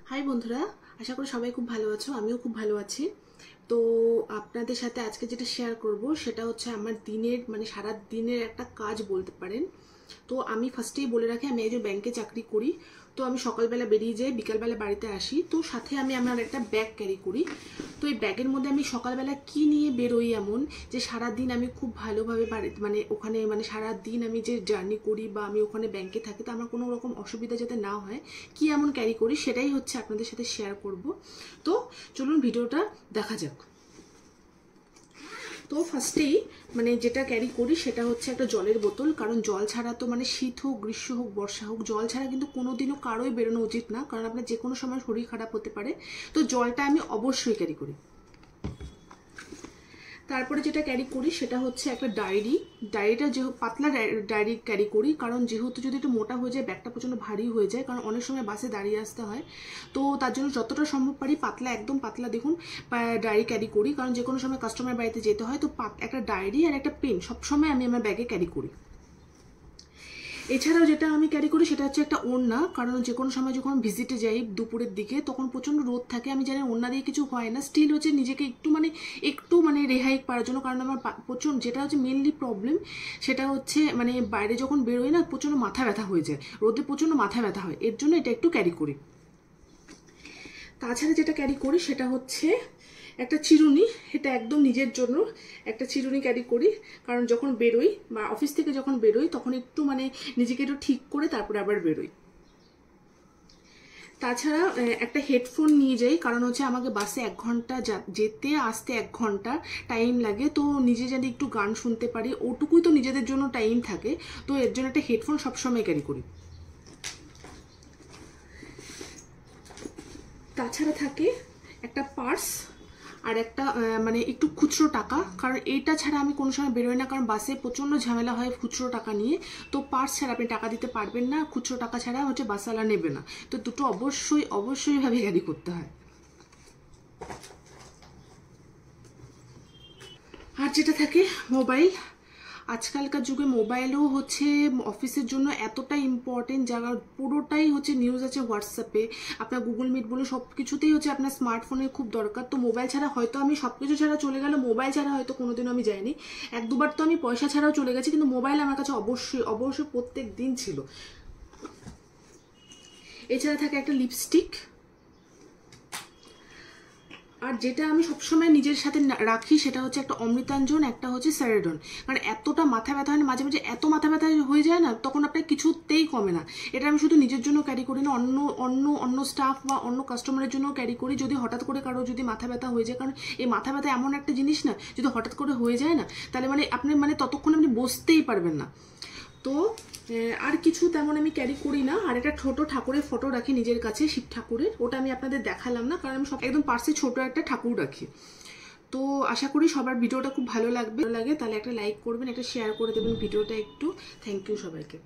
High বন্ধুরা, আশা করি সবাই খুব ভালো আছো। আমিও খুব ভালো আছি। তো আপনাদের সাথে আজকে যেটা শেয়ার করব সেটা হচ্ছে আমার দিনের সারা দিনের একটা কাজ বলতে পারেন। তো আমি ফার্স্টেই বলে রাখি, আমি একজন ব্যাংকে চাকরি করি। তো আমি সকালবেলা বেরিয়ে যাই, বিকালবেলা বাড়িতে আসি। তো সাথে আমি আমার একটা ব্যাগ ক্যারি করি। তো এই ব্যাগের মধ্যে আমি সকালবেলা কি নিয়ে বেরোই এমন যে সারাদিন আমি খুব ভালোভাবে ওখানে সারাদিন আমি যে জার্নি করি বা আমি ওখানে ব্যাংকে থাকি, তো আমার কোনো রকম অসুবিধা যাতে না হয়, কি এমন ক্যারি করি সেটাই হচ্ছে আপনাদের সাথে শেয়ার করব। তো চলুন ভিডিওটা দেখা যাক। তো ফার্স্টেই যেটা ক্যারি করি সেটা হচ্ছে একটা জলের বোতল, কারণ জল ছাড়া তো শীত হোক, গ্রীষ্ম হোক, বর্ষা হোক, জল ছাড়া কিন্তু কোনোদিনও কারোই বেরোনো উচিত না, কারণ আপনার যে কোনো সময় শরীর খারাপ হতে পারে। তো জলটা আমি অবশ্যই ক্যারি করি। তারপরে যেটা ক্যারি করি সেটা হচ্ছে একটা ডায়েরিটা যেহেতু পাতলা ডায়েরি ক্যারি করি, কারণ যেহেতু যদি একটু মোটা হয়ে যায় ব্যাগটা প্রচণ্ড ভারী হয়ে যায়, কারণ অনেক সময় বাসে দাঁড়িয়ে আসতে হয়। তো তার জন্য যতটা সম্ভব পারি পাতলা, একদম পাতলা দেখুন ডায়েরি ক্যারি করি, কারণ যে কোনো সময় কাস্টমার বাড়িতে যেতে হয়। তো একটা ডায়েরি আর একটা পেন সবসময় আমি আমার ব্যাগে ক্যারি করি। এছাড়াও যেটা আমি ক্যারি করি সেটা হচ্ছে একটা ওড়না, কারণ যে কোনো সময় যখন ভিজিটে যাই দুপুরের দিকে তখন প্রচণ্ড রোদ থাকে, আমি জানি ওড়না দিয়ে কিছু হয় না, স্টিল হচ্ছে নিজেকে একটু রেহাই পাওয়ার জন্য, কারণ আমার প্রচণ্ড যেটা হচ্ছে মেনলি প্রবলেম সেটা হচ্ছে বাইরে যখন বেরোই না প্রচণ্ড মাথা ব্যথা হয়ে যায়, রোদে প্রচণ্ড মাথা ব্যথা হয়, এর জন্য এটা একটু ক্যারি করি। তাছাড়া যেটা ক্যারি করি সেটা হচ্ছে একটা চিরুনি, এটা একদম নিজের জন্য একটা চিরুনি ক্যারি করি, কারণ যখন বেরোই বা অফিস থেকে যখন বেরোই তখন একটু নিজেকে একটু ঠিক করে তারপরে আবার বেরোই। তাছাড়া একটা হেডফোন নিয়ে যাই, কারণ হচ্ছে আমাকে বাসে 1 ঘন্টা যেতে আসতে 1 ঘন্টা টাইম লাগে। তো নিজে যদি একটু গান শুনতে পারি ওটুকুই তো নিজেদের জন্য টাইম থাকে, তো এর জন্য একটা হেডফোন সবসময় ক্যারি করি। তাছাড়া থাকে একটা পার্স আর একটা একটু খুচরো টাকা, কারণ এইটা ছাড়া আমি কোনো সময় বেরোই না, কারণ বাসে প্রচণ্ড ঝামেলা হয় খুচরো টাকা নিয়ে। তো পার্স ছাড়া আপনি টাকা দিতে পারবেন না, খুচরো টাকা ছাড়া হচ্ছে বাসওয়ালা নেবে না। তো দুটো অবশ্যই ভাবে ক্যারি করতে হয়। আর যেটা থাকে মোবাইল, আজকালকার যুগে মোবাইলও হচ্ছে অফিসের জন্য এতটা ইম্পর্টেন্ট, যারা পুরোটাই হচ্ছে নিউজ আছে হোয়াটসঅ্যাপে, আপনার গুগল মিট বলে সব কিছুতেই হচ্ছে আপনার স্মার্টফোনের খুব দরকার। তো মোবাইল ছাড়া হয়তো আমি সব কিছু ছাড়া চলে গেল, মোবাইল ছাড়া হয়তো কোনোদিনও আমি যাইনি। 1-2বার তো আমি পয়সা ছাড়াও চলে গেছি, কিন্তু মোবাইল আমার কাছে অবশ্যই প্রত্যেক দিন ছিল। এছাড়া থাকে একটা লিপস্টিক, আর যেটা আমি সবসময় নিজের সাথে রাখি সেটা হচ্ছে একটা অমৃতাঞ্জন, একটা হচ্ছে স্যারেডন, কারণ এতটা মাথা ব্যথা হয় না, মাঝে মাঝে এত মাথা ব্যথা হয়ে যায় না, তখন আপনার কিছুতেই কমে না। এটা আমি শুধু নিজের জন্য ক্যারি করি না, অন্য স্টাফ বা অন্য কাস্টমারের জন্য ক্যারি করি, যদি হঠাৎ করে কারো যদি মাথা ব্যথা হয়ে যায়, কারণ এই মাথা ব্যথা এমন একটা জিনিস না, যদি হঠাৎ করে হয়ে যায় না তাহলে আপনি ততক্ষণ আপনি বসতেই পারবেন না। তো আর কিছু তেমন আমি ক্যারি করি না। আর একটা ছোট ঠাকুরের ফটো রাখি নিজের কাছে, শিব ঠাকুরের, ওটা আমি আপনাদের দেখালাম না, কারণ আমি একদম পার্সে ছোট একটা ঠাকুর রাখি। তো আশা করি সবার ভিডিওটা খুব ভালো লাগে, তাহলে একটা লাইক করবেন, একটা শেয়ার করে দেবেন ভিডিওটা একটু। থ্যাংক ইউ সবাইকে।